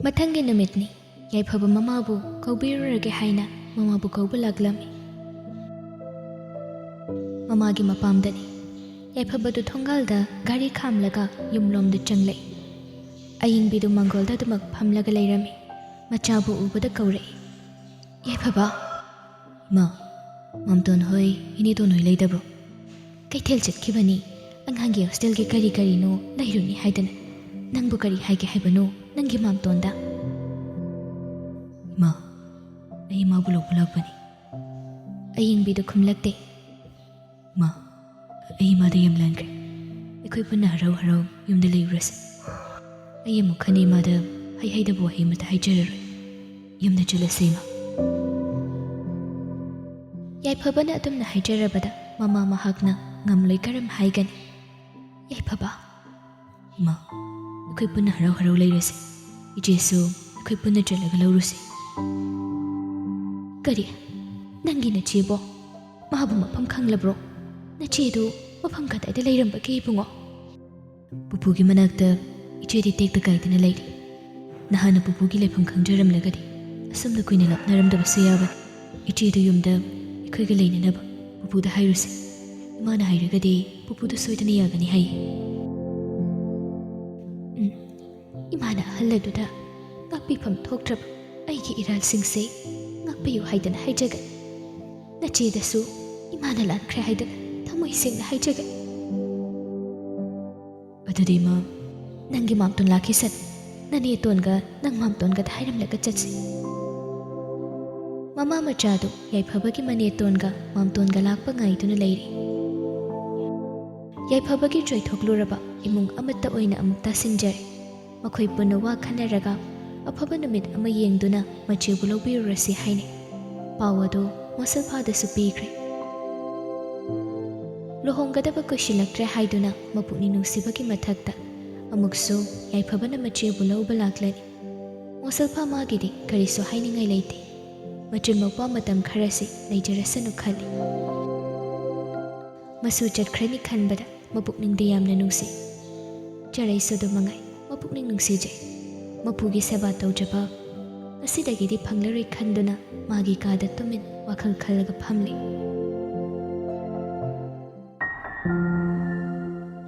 ꯃꯊꯪꯒꯤ ꯅꯨꯃꯤꯠꯅꯤ ꯌꯥꯏꯐꯕ ꯃꯃꯥꯕꯨ ꯀꯧꯕꯤꯔꯨꯔꯒꯦ ꯍꯥꯏꯅ ꯃꯃꯥꯕꯨ ꯀꯧꯕ ꯂꯥꯛꯂꯝꯃꯤ꯫ ꯃꯃꯥꯒꯤ ꯃꯄꯥꯝꯗꯅꯤ ꯌꯥꯏꯐꯕꯗꯨ ꯊꯣꯡꯒꯥꯜꯗ ꯒꯥꯔꯤ ꯈꯥꯝꯂꯒ ꯌꯨꯝꯂꯣꯝꯗ ꯆꯪꯂꯛꯏ꯫ ꯑꯌꯤꯡꯕꯤꯗꯨ ꯃꯥꯡꯒꯣꯜꯗ ꯑꯗꯨꯃꯛ ꯐꯝꯂꯒ ꯂꯩꯔꯝꯃꯤ꯫ ꯃꯆꯥꯕꯨ ꯎꯕꯗ ꯀꯧꯔꯛꯏ꯫ ꯌꯥꯏꯐꯕ! ꯏꯃꯥ, ꯃꯥꯝꯇꯣꯟ ꯍꯣꯏ ꯏꯅꯦꯇꯣꯟ ꯍꯣꯏ ꯂꯩꯇꯕ꯭ꯔꯣ? ꯀꯩꯊꯦꯜ ꯆꯠꯈꯤꯕꯅꯤ, ꯑꯉꯥꯡꯒꯤ ꯍꯣꯁꯇꯦꯜꯒꯤ ꯀꯔꯤ ꯀꯔꯤꯅꯣ ꯂꯩꯔꯨꯅꯤ ꯍꯥꯏꯗꯅ꯫ ꯅꯪꯕꯨ ꯀꯔꯤ ꯍꯥꯏꯒꯦ ꯍꯥꯏꯕꯅꯣ ꯅꯪꯒꯤ ꯃꯥꯝꯇꯣꯟꯗ? ꯏꯃꯥ, ꯑꯩ ꯏꯃꯥꯕꯨ ꯂꯧꯕ ꯂꯥꯛꯄꯅꯤ꯫ ꯑꯌꯤꯡꯕꯤꯗꯨ ꯈꯨꯝꯂꯛꯇꯦ꯫ ꯏꯃꯥ, ꯑꯩ ꯏꯃꯥꯗ ꯌꯥꯝ ꯂꯥꯟꯈ꯭ꯔꯦ꯫ ꯑꯩꯈꯣꯏ ꯄꯨꯟꯅ ꯍꯔꯥꯎ ꯍꯔꯥꯎ ꯌꯨꯝꯗ ꯂꯩꯔꯨꯔꯁꯤ꯫ ꯑꯩ ꯑꯃꯨꯛ ꯍꯟꯅ ꯏꯃꯥꯗ ꯍꯩꯍꯩꯗꯕ ꯋꯥꯍꯩ ꯑꯃꯠꯇ ꯍꯥꯏꯖꯔꯔꯣꯏ꯫ ꯌꯨꯝꯗ ꯆꯠꯂꯁꯤ ꯏꯃꯥ꯫ ꯌꯥꯏꯐꯕꯅ ꯑꯗꯨꯝꯅ ꯍꯥꯏꯖꯔꯕꯗ ꯃꯃꯥ ꯃꯍꯥꯛꯅ ꯉꯝꯂꯣꯏ ꯀꯔꯝ ꯍꯥꯏꯒꯅꯤ? ꯌꯥꯏꯐꯕ! ꯏꯃꯥ, ꯑꯩꯈꯣꯏ ꯄꯨꯟꯅ ꯍꯔꯥꯎ ꯍꯔꯥꯎ ꯂꯩꯔꯁꯤ꯫ ꯏꯆꯦꯁꯨ ꯑꯩꯈꯣꯏ ꯄꯨꯟꯅ ꯆꯠꯂꯒ ꯂꯧꯔꯨꯁꯤ꯫ ꯀꯔꯤ? ꯅꯪꯒꯤ ꯅꯆꯦꯕꯣ? ꯃꯥꯕꯨ ꯃꯐꯝ ꯈꯪꯂꯕ꯭ꯔꯣ? ꯅꯆꯦꯗꯨ ꯃꯐꯝ ꯀꯗꯥꯏꯗ ꯂꯩꯔꯝꯕꯒꯦ ꯏꯕꯨꯡꯉꯣ? ꯄꯨꯄꯨꯒꯤ ꯃꯅꯥꯛꯇ ꯏꯆꯦꯗꯤ ꯇꯦꯛꯇ ꯀꯥꯏꯗꯅ ꯂꯩꯔꯤ꯫ ꯅꯍꯥꯟꯅ ꯄꯨꯄꯨꯒꯤ ꯂꯩꯐꯝ ꯈꯪꯖꯔꯝꯂꯒꯗꯤ ꯑꯁꯨꯝꯅ ꯀꯨꯏꯅ ꯂꯥꯞꯅꯔꯝꯗꯕꯁꯨ ꯌꯥꯕꯅꯤ꯫ ꯏꯆꯦꯗꯨ ꯌꯨꯝꯗ ꯑꯩꯈꯣꯏꯒ ꯂꯩꯅꯅꯕ ꯄꯨꯄꯨꯗ ꯍꯥꯏꯔꯨꯁꯤ꯫ ꯏꯃꯥꯅ ꯍꯥꯏꯔꯒꯗꯤ ꯄꯨꯄꯨꯗꯨ ꯁꯣꯏꯗꯅ ꯌꯥꯒꯅꯤ ꯍꯥꯏꯌꯦ꯫ ꯏꯃꯥꯅ ꯑꯍꯜ ꯑꯗꯨꯗ ꯉꯥꯛꯄꯤꯐꯝ ꯊꯣꯛꯇ꯭ꯔꯕ ꯑꯩꯒꯤ ꯏꯔꯥꯜꯁꯤꯡꯁꯦ ꯉꯥꯛꯄꯤꯌꯨ ꯍꯥꯏꯗꯅ ꯍꯥꯏꯖꯒꯅꯤ꯫ ꯅꯆꯦꯗꯁꯨ ꯏꯃꯥꯅ ꯂꯥꯟꯈ꯭ꯔꯦ ꯍꯥꯏꯗꯅ ꯊꯃꯣꯏ ꯁꯦꯡꯅ ꯍꯥꯏꯖꯒꯅꯤ꯫ ꯑꯗꯨꯗꯤ ꯏꯃꯥ, ꯅꯪꯒꯤ ꯃꯥꯝꯇꯣꯟ ꯂꯥꯛꯈꯤꯁꯅꯨ꯫ ꯅꯅꯦꯇꯣꯟꯒ ꯅꯪ ꯃꯥꯝꯇꯣꯟꯒꯗ ꯍꯥꯏꯔꯝꯂꯒ ꯆꯠꯁꯤ꯫ ꯃꯃꯥ ꯃꯆꯥꯗꯨ ꯌꯥꯏꯐꯕꯒꯤ ꯃꯅꯦꯇꯣꯟꯒ ꯃꯥꯝꯇꯣꯟꯒ ꯂꯥꯛꯄ ꯉꯥꯏꯗꯨꯅ ꯂꯩꯔꯤ꯫ ꯌꯥꯏꯐꯕꯒꯤ ꯆꯣꯏꯊꯣꯛꯂꯨꯔꯕ ꯏꯃꯨꯡ ꯑꯃꯠꯇ ꯑꯣꯏꯅ ꯑꯃꯨꯛ ꯇꯥꯁꯤꯟꯖꯔꯦ꯫ ꯃꯈꯣꯏ ꯄꯨꯟꯅ ꯋꯥ ꯈꯟꯅꯔꯒ ꯑꯐꯕ ꯅꯨꯃꯤꯠ ꯑꯃ ꯌꯦꯡꯗꯨꯅ ꯃꯆꯦꯕꯨ ꯂꯧꯕꯤꯔꯨꯔꯁꯤ ꯍꯥꯏꯅꯩ꯫ ꯄꯥꯎ ꯑꯗꯨ ꯃꯣꯁꯜꯐꯥꯗꯁꯨ ꯄꯤꯈ꯭ꯔꯦ꯫ ꯂꯨꯍꯣꯡꯒꯗꯕ ꯀꯨꯏꯁꯤꯜꯂꯛꯇ꯭ꯔꯦ ꯍꯥꯏꯗꯨꯅ ꯃꯄꯨꯛꯅꯤꯡ ꯅꯨꯡꯁꯤꯕꯒꯤ ꯃꯊꯛꯇ ꯑꯃꯨꯛꯁꯨ ꯌꯥꯏꯐꯕꯅ ꯃꯆꯦꯕꯨ ꯂꯧꯕ ꯂꯥꯛꯂꯅꯤ꯫ ꯃꯣꯁꯜꯐꯥ ꯃꯥꯒꯤꯗꯤ ꯀꯔꯤꯁꯨ ꯍꯥꯏꯅꯤꯡꯉꯥꯏ ꯂꯩꯇꯦ꯫ ꯃꯆꯤꯟ ꯃꯧꯄ꯭ꯋꯥ ꯃꯇꯝ ꯈꯔꯁꯤ ꯂꯩꯖꯔꯁꯅꯨ ꯈꯜꯂꯤ꯫ ꯃꯁꯨ ꯆꯠꯈ꯭ꯔꯅꯤ ꯈꯟꯕꯗ ꯃꯄꯨꯛꯅꯤꯡꯗ ꯌꯥꯝꯅ ꯅꯨꯡꯁꯤ꯫ ꯆꯔꯩꯁꯨ ꯑꯗꯨꯃꯉꯥꯏ ꯃꯄꯨꯛꯅꯤꯡ ꯅꯨꯡꯁꯤꯖꯩ꯫ ꯃꯄꯨꯒꯤ ꯁꯦꯕꯥ ꯇꯧꯖꯕ ꯉꯁꯤꯗꯒꯤꯗꯤ ꯐꯪꯂꯔꯣꯏ ꯈꯟꯗꯨꯅ ꯃꯥꯒꯤ ꯀꯥꯗ ꯇꯨꯃꯤꯟ ꯋꯥꯈꯜ ꯈꯜꯂꯒ ꯐꯝꯂꯤ꯫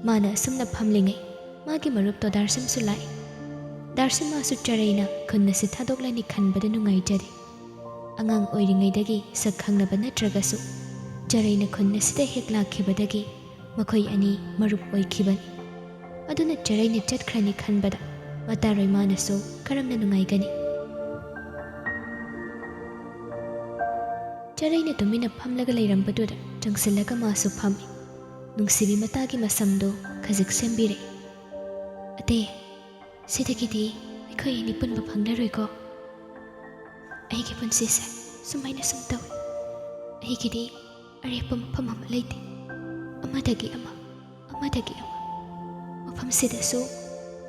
ꯃꯥꯅ ꯑꯁꯨꯝꯅ ꯐꯝꯂꯤꯉꯩ ꯃꯥꯒꯤ ꯃꯔꯨꯞ ꯗꯥꯔꯁꯤꯝꯁꯨ ꯂꯥꯛꯏ꯫ ꯗꯥꯔꯁꯤꯝ ꯃꯥꯁꯨ ꯆꯔꯩꯅ ꯈꯨꯟ ꯑꯁꯤ ꯊꯥꯗꯣꯛꯂꯅꯤ ꯈꯟꯕꯗ ꯅꯨꯡꯉꯥꯏꯖꯗꯦ꯫ ꯑꯉꯥꯡ ꯑꯣꯏꯔꯤꯉꯩꯗꯒꯤ ꯁꯛ ꯈꯪꯅꯕ ꯅꯠꯇ꯭ꯔꯒꯁꯨ ꯆꯔꯩꯅ ꯈꯨꯟ ꯑꯁꯤꯗ ꯍꯦꯛ ꯂꯥꯛꯈꯤꯕꯗꯒꯤ ꯃꯈꯣꯏ ꯑꯅꯤ ꯃꯔꯨꯞ ꯑꯣꯏꯈꯤꯕꯅꯤ꯫ ꯑꯗꯨꯅ ꯆꯔꯩꯅ ꯆꯠꯈ꯭ꯔꯅꯤ ꯈꯟꯕꯗ ꯃꯇꯥꯔꯣꯏ ꯃꯥꯅꯁꯨ ꯀꯔꯝꯅ ꯅꯨꯡꯉꯥꯏꯒꯅꯤ? ꯆꯔꯩꯅ ꯇꯨꯃꯤꯟꯅ ꯐꯝꯂꯒ ꯂꯩꯔꯝꯕꯗꯨꯗ ꯆꯪꯁꯤꯜꯂꯒ ꯃꯥꯁꯨ ꯐꯝꯃꯤ꯫ ꯅꯨꯡꯁꯤꯕꯤ ꯃꯇꯥꯒꯤ ꯃꯁꯝꯗꯨ ꯈꯖꯤꯛ ꯁꯦꯝꯕꯤꯔꯛꯏ꯫ ꯑꯇꯦ, ꯁꯤꯗꯒꯤꯗꯤ ꯑꯩꯈꯣꯏ ꯑꯅꯤ ꯄꯨꯟꯕ ꯐꯪꯂꯔꯣꯏꯀꯣ? ꯑꯩꯒꯤ ꯄꯨꯟꯁꯤꯁꯦ ꯁꯨꯃꯥꯏꯅ ꯁꯨꯝ ꯇꯧꯏ꯫ ꯑꯩꯒꯤꯗꯤ ꯑꯔꯦꯞꯄ ꯃꯐꯝ ꯑꯃ ꯂꯩꯇꯦ꯫ ꯑꯃꯗꯒꯤ ꯑꯃ, ꯑꯃꯗꯒꯤ ꯑꯃ꯫ ꯃꯐꯝꯁꯤꯗꯁꯨ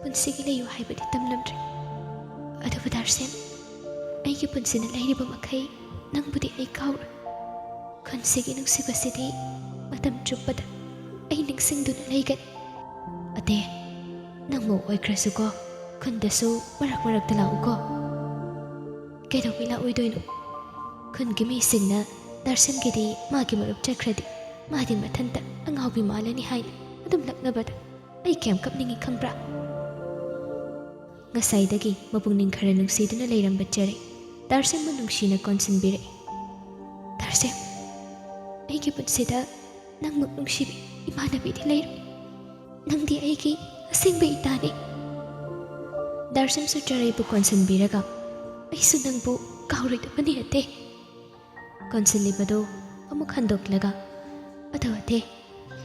ꯄꯨꯟꯁꯤꯒꯤ ꯂꯩꯌꯨ ꯍꯥꯏꯕꯗꯤ ꯇꯝꯂꯝꯗ꯭ꯔꯦ꯫ ꯑꯗꯨꯕꯨ ꯗꯥꯔꯁꯤꯝ, ꯑꯩꯒꯤ ꯄꯨꯟꯁꯤꯅ ꯂꯩꯔꯤꯕ ꯃꯈꯩ ꯅꯪꯕꯨꯗꯤ ꯑꯩ ꯀꯥꯎꯔꯣꯏ꯫ ꯈꯨꯟꯁꯤꯒꯤ ꯅꯨꯡꯁꯤꯕꯁꯤꯗꯤ ꯃꯇꯝ ꯆꯨꯞꯄꯗ ꯑꯩ ꯅꯤꯡꯁꯤꯡꯗꯨꯅ ꯂꯩꯒꯅꯤ꯫ ꯑꯇꯦ, ꯅꯪ ꯃꯧ ꯑꯣꯏꯈ꯭ꯔꯁꯨꯀꯣ ꯈꯨꯟꯗꯁꯨ ꯃꯔꯛ ꯃꯔꯛꯇ ꯂꯥꯛꯎꯀꯣ꯫ ꯀꯩꯗꯧꯕꯩ ꯂꯥꯛꯑꯣꯏꯗꯣꯏꯅꯣ? ꯈꯨꯟꯒꯤ ꯃꯤꯁꯤꯡꯅ ꯗꯥꯔꯁꯤꯝꯒꯤꯗꯤ ꯃꯥꯒꯤ ꯃꯔꯨꯞ ꯆꯠꯈ꯭ꯔꯗꯤ ꯃꯥꯗꯤ ꯃꯊꯟꯇ ꯑꯉꯥꯎꯕꯤ ꯃꯥꯜꯂꯅꯤ ꯍꯥꯏꯅ ꯑꯗꯨꯝ ꯂꯛꯅꯕꯗ ꯑꯩ ꯀꯌꯥꯝ ꯀꯞꯅꯤꯡꯉꯤ ꯈꯪꯕ꯭ꯔꯥ? ꯉꯁꯥꯏꯗꯒꯤ ꯃꯄꯨꯛꯅꯤꯡ ꯈꯔ ꯅꯨꯡꯁꯤꯗꯨꯅ ꯂꯩꯔꯝꯕ ꯆꯔꯩ ꯗꯥꯔꯁꯤꯝꯕꯨ ꯅꯨꯡꯁꯤꯅ ꯀꯣꯟꯁꯤꯟꯕꯤꯔꯛꯏ꯫ ꯗꯥꯔꯁꯤꯝ, ꯑꯩꯒꯤ ꯄꯨꯟꯁꯤꯗ ꯅꯪꯃꯨꯛ ꯅꯨꯡꯁꯤꯕꯤ ꯏꯃꯥꯟꯅꯕꯤꯗꯤ ꯂꯩꯔꯣꯏ꯫ ꯅꯪꯗꯤ ꯑꯩꯒꯤ ꯑꯁꯦꯡꯕ ꯏꯇꯥꯅꯤ꯫ ꯗꯥꯔꯁꯤꯝꯁꯨ ꯆꯔꯩꯕꯨ ꯀꯣꯟꯁꯤꯟꯕꯤꯔꯒ ꯑꯩꯁꯨ ꯅꯪꯕꯨ ꯀꯥꯎꯔꯣꯏꯗꯕꯅꯤ ꯑꯇꯦ꯫ ꯀꯣꯟꯁꯤꯜꯂꯤꯕꯗꯨ ꯑꯃꯨꯛ ꯍꯟꯗꯣꯛꯂꯒ ꯑꯗꯣ ꯑꯇꯦ,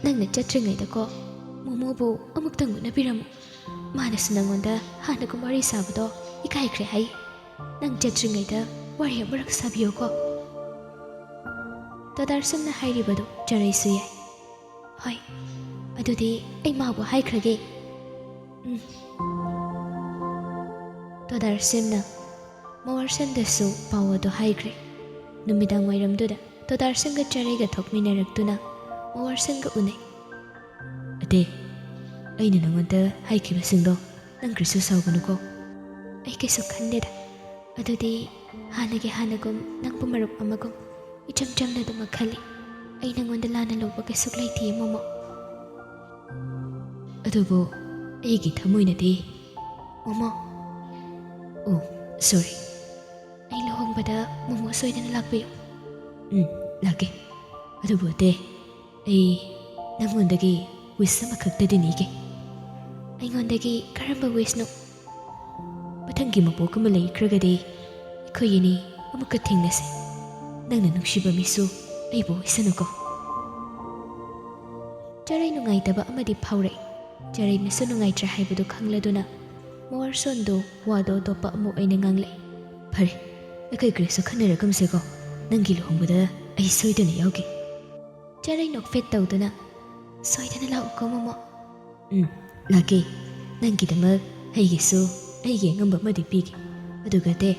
ꯅꯪꯅ ꯆꯠꯇ꯭ꯔꯤꯉꯩꯗꯀꯣ ꯃꯣꯃꯣꯕꯨ ꯑꯃꯨꯛꯇꯪ ꯎꯅꯕꯤꯔꯝꯃꯨ꯫ ꯃꯥꯅꯁꯨ ꯅꯪꯉꯣꯟꯗ ꯍꯥꯟꯅꯒꯨꯝ ꯋꯥꯔꯤ ꯁꯥꯕꯗꯣ ꯏꯀꯥꯏꯈ꯭ꯔꯦ ꯍꯥꯏ꯫ ꯅꯪ ꯆꯠꯇ꯭ꯔꯤꯉꯩꯗ ꯋꯥꯔꯤ ꯑꯃꯨꯔꯛ ꯁꯥꯕꯤꯌꯨꯀꯣ꯫ ꯗꯥꯔꯁꯤꯝꯅ ꯍꯥꯏꯔꯤꯕꯗꯨ ꯆꯔꯩꯁꯨ ꯌꯥꯏ꯫ ꯍꯣꯏ, ꯑꯗꯨꯗꯤ ꯑꯩ ꯃꯥꯕꯨ ꯍꯥꯏꯈ꯭ꯔꯒꯦ꯫ ꯗꯥꯔꯁꯤꯝꯅ ꯃꯋꯥꯔꯁꯟꯗꯁꯨ ꯄꯥꯎ ꯑꯗꯨ ꯍꯥꯏꯈ꯭ꯔꯦ꯫ ꯅꯨꯃꯤꯗꯥꯡ ꯋꯥꯏꯔꯝꯗꯨꯗ ꯗꯥꯔꯁꯤꯝꯒ ꯆꯔꯩꯒ ꯊꯣꯛꯃꯤꯟꯅꯔꯛꯇꯨꯅ ꯃꯋꯥꯔꯁꯟꯒ ꯎꯅꯩ꯫ ꯑꯇꯦ, ꯑꯩꯅ ꯅꯪꯉꯣꯟꯗ ꯍꯥꯏꯈꯤꯕꯁꯤꯡꯗꯣ ꯅꯪ ꯀꯔꯤꯁꯨ ꯁꯥꯎꯒꯅꯨꯀꯣ꯫ ꯑꯩ ꯀꯩꯁꯨ ꯈꯟꯗꯦꯗ ꯑꯗꯨꯗꯤ ꯍꯥꯟꯅꯒꯨꯝ ꯅꯪꯕꯨ ꯃꯔꯨꯞ ꯑꯃꯒꯨꯝ ꯏꯆꯝ ꯆꯝꯅ ꯑꯗꯨꯃꯛ ꯈꯜꯂꯤ ꯑꯩ ꯅꯪꯉꯣꯟꯗ ꯂꯥꯟꯅ ꯂꯧꯕ ꯀꯩꯁꯨ ꯂꯩꯇꯤꯌꯦ ꯃꯣꯃꯣ ꯑꯗꯨꯕꯨ ꯑꯩꯒꯤ ꯊꯃꯣꯏꯅꯗꯤ ꯃꯣꯃꯣ ꯑꯣ ꯁꯣꯔꯤ ꯑꯩ ꯂꯨꯍꯣꯡꯕꯗ ꯃꯣꯃꯣ ꯁꯣꯏꯗꯅ ꯂꯥꯛꯄꯤꯌꯨ ꯂꯥꯛꯀꯦ ꯑꯗꯨꯕꯨ ꯑꯇꯦ ꯑꯩ ꯅꯪꯉꯣꯟꯗꯒꯤ ꯋꯤꯁ ꯑꯃꯈꯛꯇꯗꯤ ꯅꯤꯒꯦ ꯑꯩꯉꯣꯟꯗꯒꯤ ꯀꯔꯝꯕ ꯋꯤꯁꯅꯣ ꯃꯊꯪꯒꯤ ꯃꯄꯣꯛ ꯑꯃ ꯂꯩꯈ꯭ꯔꯒꯗꯤ ꯑꯩꯈꯣꯏꯒꯤꯅꯤ ꯑꯃꯨꯛꯀ ꯊꯦꯡꯅꯁꯦ ꯅꯪꯅ ꯅꯨꯡꯁꯤꯕ ꯃꯤꯁꯨ ꯑꯩꯕꯨ ꯑꯣꯏꯁꯅꯨꯀꯣ ꯆꯔꯩ ꯅꯨꯡꯉꯥꯏꯇꯕ ꯑꯃꯗꯤ ꯐꯥꯎꯔꯛꯏ ꯆꯔꯩꯅꯁꯨ ꯅꯨꯡꯉꯥꯏꯇ꯭ꯔꯦ ꯍꯥꯏꯕꯗꯨ ꯈꯪꯂꯗꯨꯅ ꯃꯣꯋꯥꯔꯁꯣꯟꯗꯨ ꯋꯥꯗꯣ ꯑꯇꯣꯞꯄ ꯑꯃꯨꯛ ꯑꯣꯏꯅ ꯉꯥꯡꯂꯛꯏ ꯐꯔꯦ ꯑꯩꯈꯣꯏ ꯀꯔꯤꯁꯨ ꯈꯟꯅꯔꯒꯨꯝꯁꯦꯀꯣ ꯅꯪꯒꯤ ꯂꯨꯍꯣꯡꯕꯗ ꯑꯩ ꯁꯣꯏꯗꯅ ꯌꯥꯎꯒꯦ ꯆꯔꯩ ꯅꯣꯛꯐꯦꯠ ꯇꯧꯗꯨꯅ ꯁꯣꯏꯗꯅ ꯂꯥꯛꯎꯀꯣ ꯃꯣꯃꯣ ꯂꯥꯛꯀꯦ ꯅꯪꯒꯤꯗꯃꯛ ꯑꯩꯒꯤꯁꯨ ꯑꯩꯒꯤ ꯑꯉꯝꯕ ꯑꯃꯗꯤ ꯄꯤꯒꯦ ꯑꯗꯨꯒ ꯇꯦ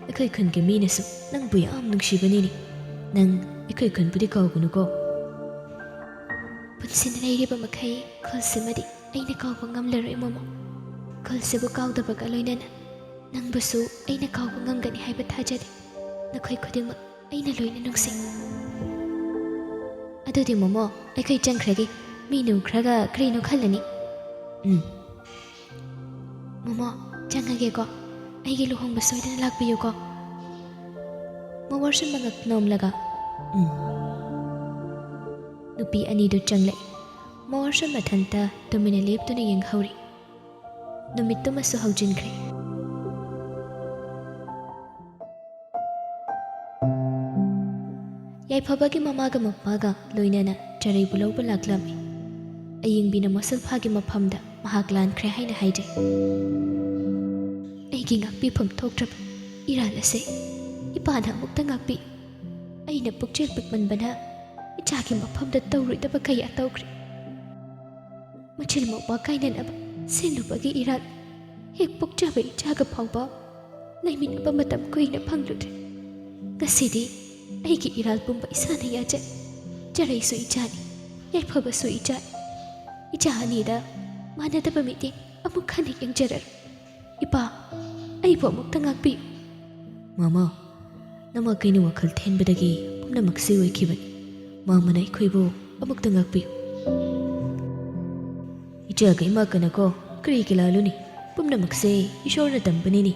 ꯑꯩꯈꯣꯏ ꯈꯨꯟꯒꯤ ꯃꯤꯅꯁꯨ ꯅꯪꯕꯨ ꯌꯥꯝ ꯅꯨꯡꯁꯤꯕꯅꯤꯅꯤ ꯅꯪ ꯑꯩꯈꯣꯏ ꯈꯨꯟꯕꯨꯗꯤ ꯀꯥꯎꯒꯅꯨꯀꯣ ꯄꯨꯟꯁꯤꯅ ꯂꯩꯔꯤꯕ ꯃꯈꯩ ꯈꯨꯜꯁꯤꯃꯗꯤ ꯑꯩꯅ ꯀꯥꯎꯕ ꯉꯝꯂꯔꯣꯏ ꯃꯣꯃꯣ ꯈꯨꯜꯁꯤꯕꯨ ꯀꯥꯎꯗꯕꯒ ꯂꯣꯏꯅꯅ ꯅꯪꯕꯨꯁꯨ ꯑꯩꯅ ꯀꯥꯎꯕ ꯉꯝꯒꯅꯤ ꯍꯥꯏꯕ ꯊꯥꯖꯗꯦ ꯅꯈꯣꯏ ꯈꯨꯗꯤꯡꯃꯛ ꯑꯩꯅ ꯂꯣꯏꯅ ꯅꯨꯡꯁꯤ ꯑꯗꯨꯗꯤ ꯃꯣꯃꯣ ꯑꯩꯈꯣꯏ ꯆꯪꯈ꯭ꯔꯒꯦ ꯃꯤ ꯅꯨꯡꯈ꯭ꯔꯒ ꯀꯔꯤꯅꯣ ꯈꯜꯂꯅꯤ ꯃꯣꯃꯣ ꯆꯪꯉꯒꯦꯀꯣ ꯑꯩꯒꯤ ꯂꯨꯍꯣꯡꯕ ꯁꯣꯏꯗꯅ ꯂꯥꯛꯄꯤꯌꯨꯀꯣ ꯃꯣꯋꯥꯔꯁꯟ ꯃꯉꯛ ꯅꯣꯝꯂꯒ ꯅꯨꯄꯤ ꯑꯅꯤꯗꯨ ꯆꯪꯂꯛꯏ ꯃꯣꯋꯥꯔꯁꯟ ꯃꯊꯟꯇ ꯇꯨꯃꯤꯟꯅ ꯂꯦꯞꯇꯨꯅ ꯌꯦꯡꯍꯧꯔꯤ ꯅꯨꯃꯤꯠꯇꯨꯃꯁꯨ ꯍꯧꯖꯤꯟꯈ꯭ꯔꯦ ꯌꯥꯏꯐꯕꯒꯤ ꯃꯃꯥꯒ ꯃꯄꯥꯒ ꯂꯣꯏꯅꯅ ꯆꯔꯩꯕꯨ ꯂꯧꯕ ꯂꯥꯛꯂꯝꯃꯤ ꯑꯌꯤꯡꯕꯤꯅ ꯃꯣꯁꯜꯐꯥꯒꯤ ꯃꯐꯝꯗ ꯃꯍꯥꯛ ꯂꯥꯟꯈ꯭ꯔꯦ ꯍꯥꯏꯅ ꯍꯥꯏꯖꯩ ꯑꯩꯒꯤ ꯉꯥꯛꯄꯤꯐꯝ ꯊꯣꯛꯇ꯭ꯔꯕ ꯏꯔꯥꯜ ꯑꯁꯦ ꯏꯄꯥꯅ ꯑꯃꯨꯛꯇ ꯉꯥꯛꯄꯤꯌꯨ ꯑꯩꯅ ꯄꯨꯛꯆꯦꯜ ꯄꯤꯛꯃꯟꯕꯅ ꯏꯆꯥꯒꯤ ꯃꯐꯝꯗ ꯇꯧꯔꯣꯏꯗꯕ ꯀꯌꯥ ꯇꯧꯈ꯭ꯔꯦ ꯃꯆꯤꯜ ꯃꯧꯄꯥ ꯀꯥꯏꯅꯅꯕ ꯁꯦꯜꯂꯨꯕꯒꯤ ꯏꯔꯥꯜ ꯍꯦꯛ ꯄꯣꯛꯆꯕ ꯏꯆꯥꯒ ꯐꯥꯎꯕ ꯂꯩꯃꯤꯟꯅꯕ ꯃꯇꯝ ꯀꯨꯏꯅ ꯐꯪꯂꯨꯗ꯭ꯔꯦ ꯉꯁꯤꯗꯤ ꯑꯩꯒꯤ ꯏꯔꯥꯜ ꯄꯨꯝꯕ ꯏꯁꯥꯅ ꯌꯥꯖꯩ ꯆꯔꯩꯁꯨ ꯏꯆꯥꯅꯤ ꯌꯥꯏꯐꯕꯁꯨ ꯏꯆꯥꯅꯤ ꯏꯆꯥ ꯑꯅꯤꯗ ꯃꯥꯟꯅꯗꯕ ꯃꯤꯠꯌꯦꯡ ꯑꯃꯨꯛ ꯍꯟꯅ ꯌꯦꯡꯖꯔꯔꯣꯏ ꯏꯄꯥ ꯑꯩꯕꯨ ꯑꯃꯨꯛꯇ ꯉꯥꯛꯄꯤꯌꯨ ꯃꯃꯥ ꯅꯃꯥꯈꯩꯅ ꯋꯥꯈꯜ ꯊꯦꯟꯕꯗꯒꯤ ꯄꯨꯝꯅꯃꯛꯁꯤ ꯑꯣꯏꯈꯤꯕꯅꯤ ꯃꯥꯃꯅ ꯑꯩꯈꯣꯏꯕꯨ ꯑꯃꯨꯛꯇ ꯉꯥꯛꯄꯤꯌꯨ ꯏꯆꯥꯒ ꯏꯃꯥꯀꯅꯀꯣ ꯀꯔꯤꯒꯤ ꯂꯥꯜꯂꯨꯅꯤ ꯄꯨꯝꯅꯃꯛꯁꯦ ꯏꯁꯣꯔꯅ ꯇꯝꯕꯅꯤꯅꯤ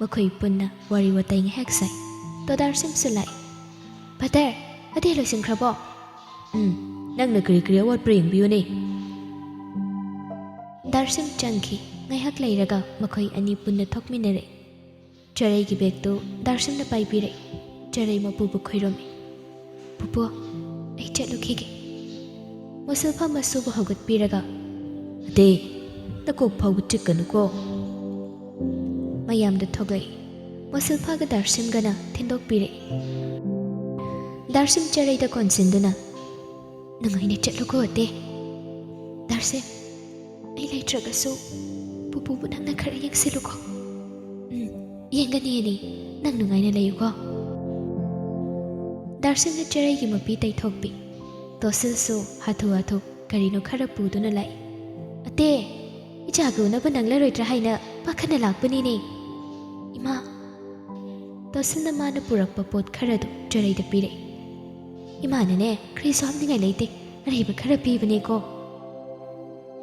ꯃꯈꯣꯏ ꯄꯨꯟꯅ ꯋꯥꯔꯤ ꯋꯥꯇꯥꯏ ꯉꯥꯏꯍꯥꯛ ꯁꯥꯏ ꯇꯣꯗꯥꯔꯁꯤꯝꯁꯨ ꯂꯥꯛꯏ ꯐꯗꯔ ꯑꯇꯩ ꯂꯣꯏꯁꯤꯟꯈ꯭ꯔꯕꯣ ꯅꯪꯅ ꯀꯔꯤ ꯀꯔꯤ ꯑꯋꯥꯠꯄ ꯌꯦꯡꯕꯤꯌꯨꯅꯦ ꯗꯥꯔꯁꯤꯝ ꯆꯪꯈꯤ ꯉꯥꯏꯍꯥꯛ ꯂꯩꯔꯒ ꯃꯈꯣꯏ ꯑꯅꯤ ꯄꯨꯟꯅ ꯊꯣꯛꯃꯤꯟꯅꯔꯛꯏ ꯆꯔꯩꯒꯤ ꯕꯦꯒꯇꯨ ꯗꯥꯔꯁꯤꯝꯅ ꯄꯥꯏꯕꯤꯔꯛꯏ ꯆꯔꯩ ꯃꯄꯨꯕꯨ ꯈꯣꯏꯔꯝꯃꯤ ꯄꯨꯄꯨ ꯑꯩ ꯆꯠꯂꯨꯈꯤꯒꯦ ꯃꯣꯁꯜꯐꯥ ꯃꯁꯨꯕꯨ ꯍꯧꯒꯠꯄꯤꯔꯒ ꯑꯇꯦ ꯅꯀꯣꯛ ꯐꯥꯎꯕ ꯆꯤꯛꯀꯅꯨꯀꯣ ꯃꯌꯥꯝꯗ ꯊꯣꯛꯂꯛꯏ ꯃꯣꯁꯜꯐꯥꯒ ꯗꯥꯔꯁꯤꯝꯒꯅ ꯊꯤꯟꯗꯣꯛꯄꯤꯔꯛꯏ ꯗꯥꯔꯁꯤꯝ ꯆꯔꯩꯗ ꯀꯣꯟꯁꯤꯟꯗꯨꯅ ꯅꯨꯡꯉꯥꯏꯅ ꯆꯠꯂꯨꯀꯣ ꯑꯇꯦ ꯗꯥꯔꯁꯤꯝ ꯑꯩ ꯂꯩꯇ꯭ꯔꯒꯁꯨ ꯄꯨꯄꯨꯕꯨ ꯅꯪꯅ ꯈꯔ ꯌꯦꯡꯁꯤꯜꯂꯨꯀꯣ ꯌꯦꯡꯒꯅꯤ ꯅꯪ ꯅꯨꯡꯉꯥꯏꯅ ꯂꯩꯌꯨꯀꯣ ꯗꯥꯔꯁꯤꯝꯅ ꯆꯔꯩꯒꯤ ꯃꯄꯤ ꯇꯩꯊꯣꯛꯄꯤ ꯇꯣꯁꯤꯜꯁꯨ ꯍꯥꯊꯨ ꯍꯥꯊꯨ ꯀꯔꯤꯅꯣ ꯈꯔ ꯄꯨꯗꯨꯅ ꯂꯥꯛꯏ ꯑꯇꯦ ꯏꯆꯥꯒ ꯎꯅꯕ ꯅꯪꯂꯔꯣꯏꯗ꯭ꯔꯥ ꯍꯥꯏꯅ ꯄꯥꯈꯠꯅ ꯂꯥꯛꯄꯅꯤꯅꯦ ꯏꯃꯥ ꯇꯣꯁꯤꯜꯅ ꯃꯥꯅ ꯄꯨꯔꯛꯄ ꯄꯣꯠ ꯈꯔꯗꯨ ꯆꯔꯩꯗ ꯄꯤꯔꯛꯏ ꯏꯃꯥꯅꯅꯦ ꯀꯔꯤꯁꯨ ꯍꯥꯞꯅꯤꯡꯉꯥꯏ ꯂꯩꯇꯦ ꯑꯔꯩꯕ ꯈꯔ ꯄꯤꯕꯅꯦꯀꯣ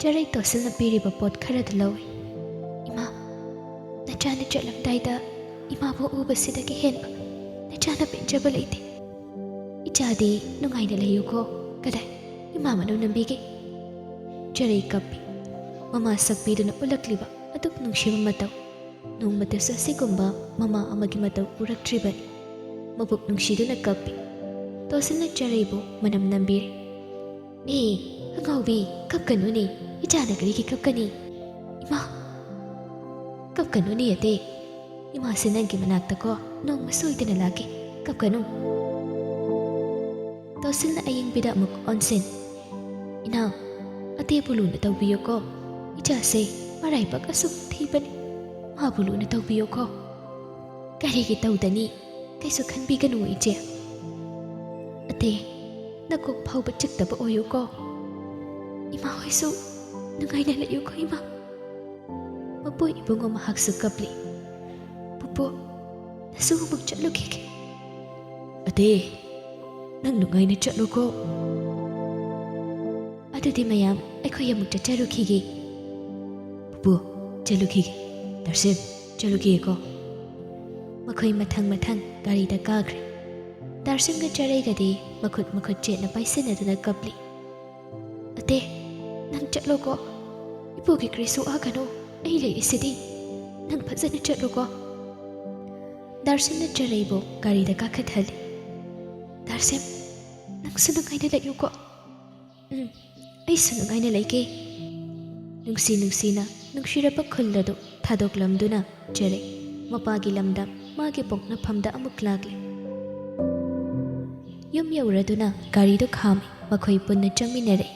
ꯆꯔꯩ ꯇꯣꯁꯤꯜꯅ ꯄꯤꯔꯤꯕ ꯄꯣꯠ ꯈꯔꯗꯨ ꯂꯧꯏ ꯏꯃꯥ ꯅꯆꯥꯅ ꯆꯠꯂꯝꯗꯥꯏꯗ ꯏꯃꯥꯕꯨ ꯎꯕꯁꯤꯗꯒꯤ ꯍꯦꯟꯕ ꯅꯆꯥꯅ ꯄꯦꯟꯖꯕ ꯂꯩꯇꯦ ꯏꯆꯥꯗꯤ ꯅꯨꯡꯉꯥꯏꯅ ꯂꯩꯌꯨꯀꯣ ꯀꯗꯥꯏ ꯏꯃꯥ ꯃꯅꯨꯡ ꯅꯝꯕꯤꯒꯦ ꯆꯔꯩ ꯀꯞꯄꯤ ꯃꯃꯥ ꯁꯛꯄꯤꯗꯨꯅ ꯎꯠꯂꯛꯂꯤꯕ ꯑꯗꯨꯛ ꯅꯨꯡꯁꯤꯕ ꯃꯇꯧ ꯅꯣꯡꯃꯇꯁꯨ ꯑꯁꯤꯒꯨꯝꯕ ꯃꯃꯥ ꯑꯃꯒꯤ ꯃꯇꯧ ꯎꯔꯛꯇ꯭ꯔꯤꯕꯅꯤ ꯃꯕꯨꯛ ꯅꯨꯡꯁꯤꯗꯨꯅ ꯀꯞꯄꯤ ꯇꯣꯁꯤꯜꯅ ꯆꯔꯩꯕꯨ ꯃꯅꯝ ꯅꯝꯕꯤꯔꯦ ꯑꯉꯥꯎꯕꯤ ꯀꯞꯀꯅꯨꯅꯦ ꯏꯆꯥꯅ ꯀꯔꯤꯒꯤ ꯀꯞꯀꯅꯤ ꯏꯃꯥ ꯀꯞꯀꯅꯨꯅꯦ ꯑꯇꯦ ꯏꯃꯥꯁꯦ ꯅꯪꯒꯤ ꯃꯅꯥꯛꯇꯀꯣ ꯅꯣꯡꯃ ꯁꯣꯏꯗꯅ ꯂꯥꯛꯀꯦ ꯀꯞꯀꯅꯨ ꯇꯣꯁꯤꯜꯅ ꯑꯌꯤꯡꯕꯤꯗ ꯑꯃꯨꯛ ꯑꯣꯟꯁꯤꯟ ꯏꯅꯥꯎ ꯑꯇꯦꯕꯨ ꯂꯨꯅ ꯇꯧꯕꯤꯌꯨꯀꯣ ꯏꯆꯥꯁꯦ ꯃꯔꯥꯏꯕꯛ ꯑꯁꯨꯛ ꯊꯤꯕꯅꯤ ꯃꯥꯕꯨ ꯂꯨꯅ ꯇꯧꯕꯤꯌꯨꯀꯣ ꯀꯔꯤꯒꯤ ꯇꯧꯗꯅꯤ ꯀꯩꯁꯨ ꯈꯟꯕꯤꯒꯅꯨ ꯏꯆꯦ ꯑꯇꯦ ꯅꯀꯣꯛ ꯐꯥꯎꯕ ꯆꯤꯛꯇꯕ ꯑꯣꯏꯌꯨꯀꯣ ꯏꯃꯥ ꯍꯣꯏꯁꯨ ꯅꯨꯡꯉꯥꯏꯅ ꯂꯩꯌꯨꯀꯣ ꯏꯃꯥ ꯃꯄꯨ ꯏꯕꯨꯡꯉꯣ ꯃꯍꯥꯛꯁꯨ ꯀꯞꯂꯤ꯫ ꯄꯨꯄꯨ ꯅꯁꯨ ꯑꯃꯨꯛ ꯆꯠꯂꯨꯈꯤꯒꯦ꯫ ꯑꯇꯦ ꯅꯪ ꯅꯨꯡꯉꯥꯏꯅ ꯆꯠꯂꯨꯀꯣ꯫ ꯑꯗꯨꯗꯤ ꯃꯌꯥꯝ ꯑꯩꯈꯣꯏ ꯑꯃꯨꯛ ꯆꯠꯆꯔꯨꯈꯤꯒꯦ꯫ ꯄꯨꯄꯨ ꯆꯠꯂꯨꯈꯤꯒꯦ꯫ ꯗꯥꯔꯁꯦꯟ ꯆꯠꯂꯨꯈꯤꯒꯦꯀꯣ꯫ ꯃꯈꯣꯏ ꯃꯊꯪ ꯃꯊꯪ ꯒꯥꯔꯤꯗ ꯀꯥꯈ꯭ꯔꯦ꯫ ꯗꯥꯔꯁꯤꯟꯒ ꯆꯔꯩꯒꯗꯤ ꯃꯈꯨꯠ ꯆꯦꯠꯅ ꯄꯥꯏꯁꯤꯟꯅꯗꯨꯅ ꯀꯞꯂꯤ꯫ ꯑꯇꯦ ꯅꯪ ꯆꯠꯂꯣꯀꯣ꯫ ꯏꯄꯨꯒꯤ ꯀꯔꯤꯁꯨ ꯑꯥꯒꯅꯣ, ꯑꯩ ꯂꯩꯔꯤꯁꯤꯗꯤ꯫ ꯅꯪ ꯐꯖꯅ ꯆꯠꯂꯣꯀꯣ꯫ ꯗꯥꯔꯁꯤꯟꯅ ꯆꯔꯩꯕꯨ ꯒꯥꯔꯤꯗ ꯀꯥꯈꯠꯍꯜꯂꯤ꯫ ꯗꯥꯔꯁꯤꯟ ꯅꯪꯁꯨ ꯅꯨꯡꯉꯥꯏꯅ ꯂꯩꯌꯨꯀꯣ꯫ ꯑꯩꯁꯨ ꯅꯨꯡꯉꯥꯏꯅ ꯂꯩꯒꯦ꯫ ꯅꯨꯡꯁꯤꯅ ꯅꯨꯡꯁꯤꯔꯕ ꯈꯨꯜ ꯑꯗꯨ ꯊꯥꯗꯣꯛꯂꯝꯗꯨꯅ ꯆꯔꯩ ꯃꯄꯥꯒꯤ ꯂꯝꯗ ꯃꯥꯒꯤ ꯄꯣꯛꯅꯐꯝꯗ ꯑꯃꯨꯛ ꯂꯥꯛꯂꯤ꯫ ꯌꯨꯝ ꯌꯧꯔꯗꯨꯅ ꯒꯥꯔꯤꯗꯨ ꯈꯥꯝꯃꯤ꯫ ꯃꯈꯣꯏ ꯄꯨꯟꯅ ꯆꯪꯃꯤꯟꯅꯔꯦ꯫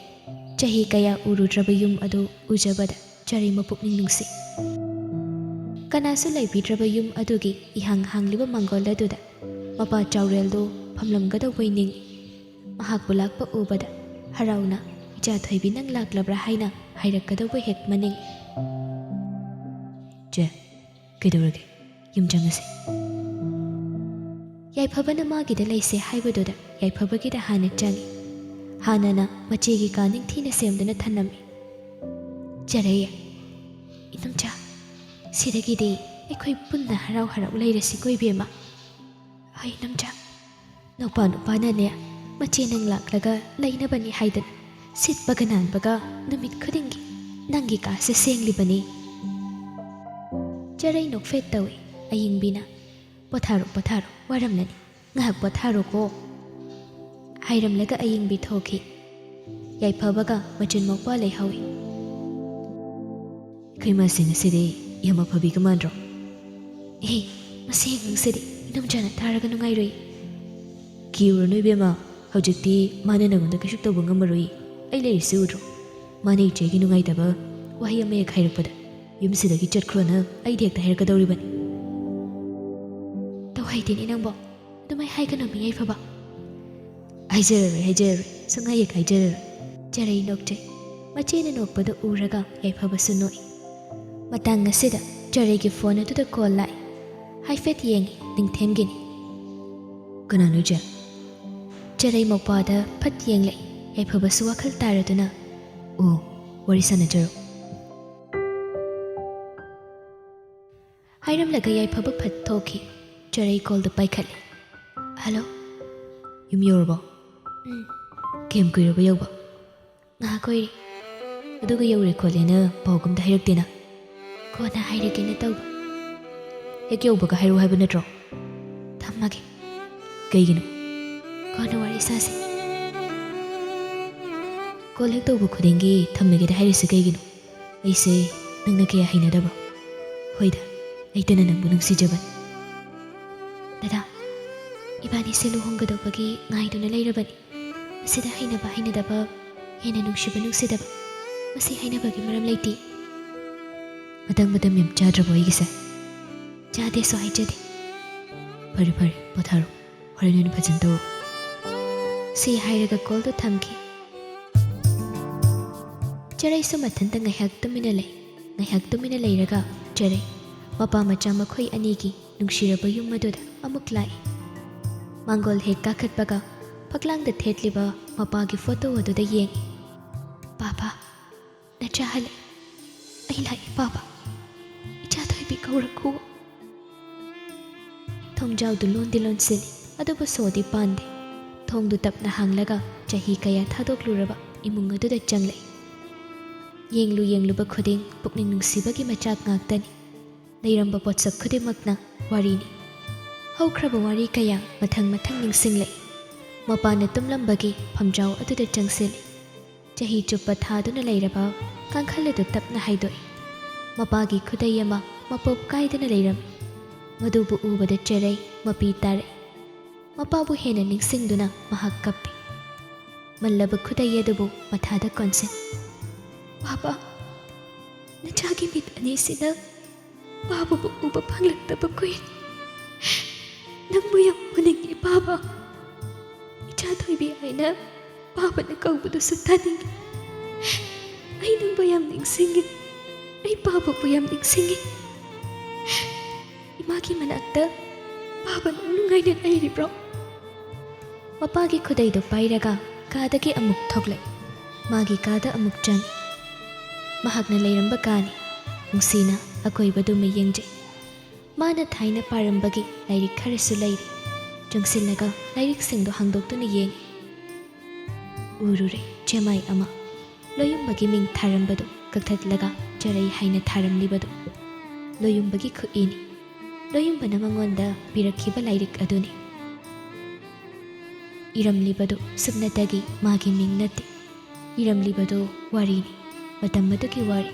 ꯆꯍꯤ ꯀꯌꯥ ꯎꯔꯨꯗ꯭ꯔꯕ ꯌꯨꯝ ꯑꯗꯨ ꯎꯖꯕꯗ ꯆꯔꯩ ꯃꯄꯨꯛꯅꯤꯡ ꯅꯨꯡꯁꯤ꯫ ꯀꯅꯥꯁꯨ ꯂꯩꯕꯤꯗ꯭ꯔꯕ ꯌꯨꯝ ꯑꯗꯨꯒꯤ ꯏꯍꯥꯡ ꯍꯥꯡꯂꯤꯕ ꯃꯥꯡꯒꯣꯜ ꯑꯗꯨꯗ ꯃꯄꯥ ꯆꯥꯎꯔꯦꯜꯗꯨ ꯐꯝꯂꯝꯒꯗꯧꯕꯩ ꯅꯤꯡꯏ꯫ ꯃꯍꯥꯛꯄꯨ ꯂꯥꯛꯄ ꯎꯕꯗ ꯍꯔꯥꯎꯅ ꯏꯆꯥ ꯊꯣꯏꯕꯤ ꯅꯪ ꯂꯥꯛꯂꯕ꯭ꯔꯥ ꯍꯥꯏꯅ ꯍꯥꯏꯔꯛꯀꯗꯧꯕ ꯍꯦꯛ ꯃꯅꯤꯡ꯫ ꯆꯦ ꯀꯩꯗꯧꯔꯒꯦ, ꯌꯨꯝ ꯆꯪꯉꯁꯤ꯫ ꯌꯥꯏꯐꯕꯅ ꯃꯥꯒꯤꯗ ꯂꯩꯁꯦ ꯍꯥꯏꯕꯗꯨꯗ ꯌꯥꯏꯐꯕꯒꯤꯗ ꯍꯥꯟꯅ ꯆꯪꯏ꯫ ꯍꯥꯟꯅꯅ ꯃꯆꯦꯒꯤ ꯀꯥ ꯅꯤꯡꯊꯤꯅ ꯁꯦꯝꯗꯨꯅ ꯊꯅꯝꯃꯤ꯫ ꯆꯔꯩ ꯏꯅꯝꯆꯥ ꯁꯤꯗꯒꯤꯗꯤ ꯑꯩꯈꯣꯏ ꯄꯨꯟꯅ ꯍꯔꯥꯎ ꯍꯔꯥꯎ ꯂꯩꯔꯁꯤꯀꯣ ꯏꯕꯦꯝꯃ꯫ ꯍꯣꯏ ꯏꯅꯝꯆꯥ, ꯅꯨꯄꯥꯅꯅꯦ ꯃꯆꯦ ꯅꯪ ꯂꯥꯛꯂꯒ ꯂꯩꯅꯕꯅꯤ ꯍꯥꯏꯗꯅ ꯁꯤꯠꯄꯒ ꯅꯥꯟꯕꯒ ꯅꯨꯃꯤꯠ ꯈꯨꯗꯤꯡꯒꯤ ꯅꯪꯒꯤ ꯀꯥꯁꯦ ꯁꯦꯡꯂꯤꯕꯅꯤ꯫ ꯆꯔꯩ ꯅꯣꯛꯐꯦꯠ ꯇꯧꯏ꯫ ꯑꯌꯤꯡꯕꯤꯅ ꯄꯣꯊꯥꯔꯣ ꯋꯥꯔꯝꯂꯅꯤ, ꯉꯥꯏꯍꯥꯛ ꯄꯣꯊꯥꯔꯣꯀꯣ ꯍꯥꯏꯔꯝꯂꯒ ꯑꯌꯤꯡꯕꯤ ꯊꯣꯛꯈꯤ꯫ ꯌꯥꯏꯐꯕꯒ ꯃꯆꯤꯟ ꯃꯧꯄꯥ ꯂꯩꯍꯧꯏ꯫ ꯑꯩꯈꯣꯏ ꯃꯥꯁꯤꯡ ꯑꯁꯤꯗꯤ ꯌꯥꯝ ꯑꯐꯕꯤꯒ ꯃꯥꯟꯗ꯭ꯔꯣ? ꯃꯁꯤ ꯑꯉꯥꯡꯁꯤꯗꯤ ꯏꯅꯝꯆꯥꯅ ꯇꯥꯔꯒ ꯅꯨꯡꯉꯥꯏꯔꯣꯏ꯫ ꯀꯤꯔꯨꯔꯅꯨ ꯏꯕꯦꯝꯃ, ꯍꯧꯖꯤꯛꯇꯤ ꯃꯥꯅ ꯅꯉꯣꯟꯗ ꯀꯩꯁꯨ ꯇꯧꯕ ꯉꯝꯃꯔꯣꯏ꯫ ꯑꯩ ꯂꯩꯔꯤꯁꯤ ꯎꯗ꯭ꯔꯣ? ꯃꯥꯅ ꯏꯆꯦꯒꯤ ꯅꯨꯡꯉꯥꯏꯇꯕ ꯋꯥꯍꯩ ꯑꯃ ꯍꯦꯛ ꯍꯥꯏꯔꯛꯄꯗ ꯌꯨꯝꯁꯤꯗꯒꯤ ꯆꯠꯈ꯭ꯔꯣꯅ ꯑꯩꯗꯤ ꯍꯦꯛꯇ ꯍꯥꯏꯔꯛꯀꯗꯧꯔꯤꯕꯅꯤ꯫ ꯇꯧꯍꯩꯗꯦꯅꯦ ꯅꯪꯕꯣ, ꯑꯗꯨꯃꯥꯏ ꯍꯥꯏꯒꯅꯨ ꯃꯤ ꯌꯥꯏꯐꯕ꯫ ꯍꯥꯏꯖꯔꯔꯣꯏ ꯁꯨꯡꯍꯥꯏ ꯍꯦꯛ ꯍꯥꯏꯖꯔꯔꯣꯏ꯫ ꯆꯔꯩ ꯅꯣꯛꯆꯩ꯫ ꯃꯆꯦꯅ ꯅꯣꯛꯄꯗꯨ ꯎꯔꯒ ꯌꯥꯏꯐꯕꯁꯨ ꯅꯣꯛꯏ꯫ ꯃꯇꯥꯡ ꯑꯁꯤꯗ ꯆꯔꯩꯒꯤ ꯐꯣꯟ ꯑꯗꯨꯗ ꯀꯣꯜ ꯂꯥꯛꯏ꯫ ꯍꯥꯏꯐꯦꯠ ꯌꯦꯡꯉꯤ, ꯅꯤꯡꯊꯦꯝꯒꯤꯅꯤ꯫ ꯀꯅꯥꯅꯣ ꯏꯆꯦ? ꯆꯔꯩ ꯃꯧꯄꯥꯗ ꯐꯠ ꯌꯦꯡꯂꯛꯏ꯫ ꯌꯥꯏꯐꯕꯁꯨ ꯋꯥꯈꯜ ꯇꯥꯔꯗꯨꯅ ꯑꯣ ꯋꯥꯔꯤ ꯁꯥꯟꯅꯖꯔꯣ ꯍꯥꯏꯔꯝꯂꯒ ꯌꯥꯏꯐꯕ ꯐꯠ ꯊꯣꯛꯈꯤ꯫ ꯆꯔꯩ ꯀꯣꯜꯗꯨ ꯄꯥꯏꯈꯠꯂꯤ꯫ ꯍꯜꯂꯣ, ꯌꯨꯝ ꯌꯧꯔꯕꯣ? ꯀꯌꯥꯝ ꯀꯨꯏꯔꯕ ꯌꯧꯕ? ꯉꯥꯏꯍꯥꯛ ꯑꯣꯏꯔꯦ꯫ ꯑꯗꯨꯒ ꯌꯧꯔꯦ ꯈꯣꯠꯂꯦꯅ ꯄꯥꯎꯒꯝꯇ ꯍꯥꯏꯔꯛꯇꯦꯅ? ꯀꯣꯟꯅ ꯍꯥꯏꯔꯒꯦꯅ ꯇꯧꯕ꯫ ꯍꯦꯛ ꯌꯧꯕꯒ ꯍꯥꯏꯔꯛꯑꯣ ꯍꯥꯏꯕ ꯅꯠꯇ꯭ꯔꯣ? ꯊꯝꯃꯒꯦ꯫ ꯀꯩꯒꯤꯅꯣ? ꯀꯣꯟꯅ ꯋꯥꯔꯤ ꯁꯥꯁꯤ꯫ ꯀꯣꯜ ꯍꯦꯛ ꯇꯧꯕ ꯈꯨꯗꯤꯡꯒꯤ ꯊꯝꯃꯒꯦꯗ ꯍꯥꯏꯔꯤꯁꯤ ꯀꯩꯒꯤꯅꯣ? ꯑꯩꯁꯦ ꯅꯪꯅ ꯀꯌꯥ ꯍꯩꯅꯗꯕ꯭ꯔꯣ? ꯍꯣꯏꯗ, ꯑꯩꯇꯅ ꯅꯪꯕꯨ ꯅꯨꯡꯁꯤꯖꯕꯅꯤ꯫ ꯗꯗꯥ, ꯏꯕꯥꯅꯤꯁꯦ ꯂꯨꯍꯣꯡꯒꯗꯧꯕꯒꯤ ꯉꯥꯏꯗꯨꯅ ꯂꯩꯔꯕꯅꯤ꯫ ꯃꯁꯤꯗ ꯍꯩꯅꯕ ꯍꯩꯅꯗꯕ, ꯍꯦꯟꯅ ꯅꯨꯡꯁꯤꯕ ꯅꯨꯡꯁꯤꯗꯕ, ꯃꯁꯤ ꯍꯩꯅꯕꯒꯤ ꯃꯔꯝ ꯂꯩꯇꯦ꯫ ꯃꯇꯝ ꯌꯥꯝ ꯆꯥꯗ꯭ꯔꯕꯣ ꯑꯩꯒꯤꯁꯦ? ꯆꯥꯗꯦꯁꯨ ꯍꯥꯏꯖꯗꯦ꯫ ꯐꯔꯦ ꯄꯣꯊꯥꯔꯣ, ꯍꯣꯔꯦꯟ ꯑꯣꯏꯅ ꯐꯖꯅ ꯇꯧꯔꯣ꯫ ꯁꯤ ꯍꯥꯏꯔꯒ ꯀꯣꯜꯗꯨ ꯊꯝꯈꯤ꯫ ꯆꯔꯩꯁꯨ ꯃꯊꯟꯇ ꯉꯥꯏꯍꯥꯛ ꯇꯨꯃꯤꯟꯅ ꯂꯩ꯫ ꯉꯥꯏꯍꯥꯛ ꯇꯨꯃꯤꯟꯅ ꯂꯩꯔꯒ ꯆꯔꯩ ꯃꯄꯥ ꯃꯆꯥ ꯃꯈꯣꯏ ꯑꯅꯤꯒꯤ ꯅꯨꯡꯁꯤꯔꯕ ꯌꯨꯝ ꯑꯗꯨꯗ ꯑꯃꯨꯛ ꯂꯥꯛꯏ꯫ ꯃꯥꯡꯒꯣꯜ ꯍꯦꯛ ꯀꯥꯈꯠꯄꯒ ꯐꯛꯂꯥꯡꯗ ꯊꯦꯠꯂꯤꯕ ꯃꯄꯥꯒꯤ ꯐꯣꯇꯣ ꯑꯗꯨꯗ ꯌꯦꯡꯏ꯫ ꯄꯥꯄꯥ, ꯅꯆꯥ ꯍꯜꯂꯛꯏ꯫ ꯑꯩ ꯂꯥꯛꯏ ꯄꯥꯄꯥ, ꯏꯆꯥ ꯊꯣꯏꯕꯤ ꯀꯧꯔꯛꯎ꯫ ꯊꯣꯡꯖꯥꯎꯗꯨ ꯂꯣꯟꯗꯤ ꯂꯣꯟꯁꯤꯜꯂꯤ, ꯑꯗꯨꯕꯨ ꯁꯣꯗꯤ ꯄꯥꯟꯗꯦ꯫ ꯊꯣꯡꯗꯨ ꯇꯞꯅ ꯍꯥꯡꯂꯒ ꯆꯍꯤ ꯀꯌꯥ ꯊꯥꯗꯣꯛꯂꯨꯔꯕ ꯏꯃꯨꯡ ꯑꯗꯨꯗ ꯆꯪꯂꯛꯏ꯫ ꯌꯦꯡꯂꯨꯕ ꯈꯨꯗꯤꯡ ꯄꯨꯛꯅꯤꯡ ꯅꯨꯡꯁꯤꯕꯒꯤ ꯃꯆꯥꯛ ꯉꯥꯛꯇꯅꯤ꯫ ꯂꯩꯔꯝꯕ ꯄꯣꯠꯁꯛ ꯈꯨꯗꯤꯡꯃꯛꯅ ꯋꯥꯔꯤꯅꯤ꯫ ꯍꯧꯈ꯭ꯔꯕ ꯋꯥꯔꯤ ꯀꯌꯥ ꯃꯊꯪ ꯅꯤꯡꯁꯤꯡꯂꯛꯏ꯫ ꯃꯄꯥꯅ ꯇꯨꯝꯂꯝꯕꯒꯤ ꯐꯝꯖꯥꯎ ꯑꯗꯨꯗ ꯆꯪꯁꯤꯜꯂꯤ꯫ ꯆꯍꯤ ꯆꯨꯞꯄ ꯊꯥꯗꯨꯅ ꯂꯩꯔꯕ ꯀꯥꯡꯈꯜ ꯑꯗꯨ ꯇꯞꯅ ꯍꯥꯏꯗꯣꯛꯏ꯫ ꯃꯄꯥꯒꯤ ꯈꯨꯗꯩ ꯑꯃ ꯃꯄꯣꯞ ꯀꯥꯏꯗꯅ ꯂꯩꯔꯝꯃꯤ꯫ ꯃꯗꯨꯕꯨ ꯎꯕꯗ ꯆꯔꯩ ꯃꯄꯤ ꯇꯥꯔꯛꯏ꯫ ꯃꯄꯥꯕꯨ ꯍꯦꯟꯅ ꯅꯤꯡꯁꯤꯡꯗꯨꯅ ꯃꯍꯥꯛ ꯀꯞꯄꯤ꯫ ꯃꯜꯂꯕ ꯈꯨꯗꯩ ꯑꯗꯨꯕꯨ ꯃꯊꯥꯗ ꯀꯣꯟꯁꯤꯟ꯫ ꯄꯥꯄꯥ, ꯅꯆꯥꯒꯤ ꯃꯤꯠ ꯑꯅꯤꯁꯤꯅ ꯄꯥꯕꯕꯨ ꯎꯕ ꯐꯪꯂꯛꯇꯕ ꯀꯨꯏꯔꯦ꯫ ꯅꯪꯕꯨ ꯌꯥꯝ ꯎꯅꯤꯡꯉꯤ ꯄꯥꯄꯥ꯫ ꯏꯆꯥ ꯊꯣꯏꯕꯤ ꯍꯥꯏꯅ ꯄꯥꯕꯅ ꯀꯧꯕꯗꯨꯁꯨ ꯇꯥꯅꯤꯡꯉꯤ꯫ ꯑꯩ ꯅꯪꯕꯨ ꯌꯥꯝ ꯅꯤꯡꯁꯤꯡꯉꯤ꯫ ꯑꯩ ꯄꯥꯕꯕꯨ ꯌꯥꯝ ꯅꯤꯡꯁꯤꯡꯉꯤ꯫ ꯏꯃꯥꯒꯤ ꯃꯅꯥꯛꯇ ꯄꯥꯕ ꯅꯨꯡꯉꯥꯏꯅ ꯂꯩꯔꯤꯕ꯭ꯔꯣ? ꯃꯄꯥꯒꯤ ꯈꯨꯗꯩꯗꯨ ꯄꯥꯏꯔꯒ ꯀꯥꯗꯒꯤ ꯑꯃꯨꯛ ꯊꯣꯛꯂꯛꯏ꯫ ꯃꯥꯒꯤ ꯀꯥꯗ ꯑꯃꯨꯛ ꯆꯪꯉꯤ꯫ ꯃꯍꯥꯛꯅ ꯂꯩꯔꯝꯕ ꯀꯥꯅꯤ꯫ ꯅꯨꯡꯁꯤꯅ ꯑꯀꯣꯏꯕꯗꯨ ꯌꯦꯡꯖꯩ꯫ ꯃꯥꯅ ꯊꯥꯏꯅ ꯄꯥꯔꯝꯕꯒꯤ ꯂꯥꯏꯔꯤꯛ ꯈꯔꯁꯨ ꯂꯩꯔꯤ꯫ ꯆꯪꯁꯤꯜꯂꯒ ꯂꯥꯏꯔꯤꯛꯁꯤꯡꯗꯨ ꯍꯥꯡꯗꯣꯛꯇꯨꯅ ꯌꯦꯡꯉꯤ꯫ ꯎꯔꯨꯔꯦ ꯆꯦꯃꯥꯏ ꯑꯃ꯫ ꯂꯣꯌꯨꯝꯕꯒꯤ ꯃꯤꯡ ꯊꯥꯔꯝꯕꯗꯨ ꯀꯛꯊꯠꯂꯒ ꯆꯔꯩ ꯍꯥꯏꯅ ꯊꯥꯔꯝꯂꯤꯕꯗꯨ ꯂꯣꯌꯨꯝꯕꯒꯤ ꯈꯨꯏꯅꯤ꯫ ꯂꯣꯌꯨꯝꯕꯅ ꯃꯉꯣꯟꯗ ꯄꯤꯔꯛꯈꯤꯕ ꯂꯥꯏꯔꯤꯛ ꯑꯗꯨꯅꯤ꯫ ꯏꯔꯝꯂꯤꯕꯗꯨ ꯁꯨꯞꯅꯇꯒꯤ ꯃꯥꯒꯤ ꯃꯤꯡ ꯅꯠꯇꯦ꯫ ꯏꯔꯝꯂꯤꯕꯗꯨ ꯋꯥꯔꯤꯅꯤ, ꯃꯇꯝ ꯑꯗꯨꯒꯤ ꯋꯥꯔꯤ꯫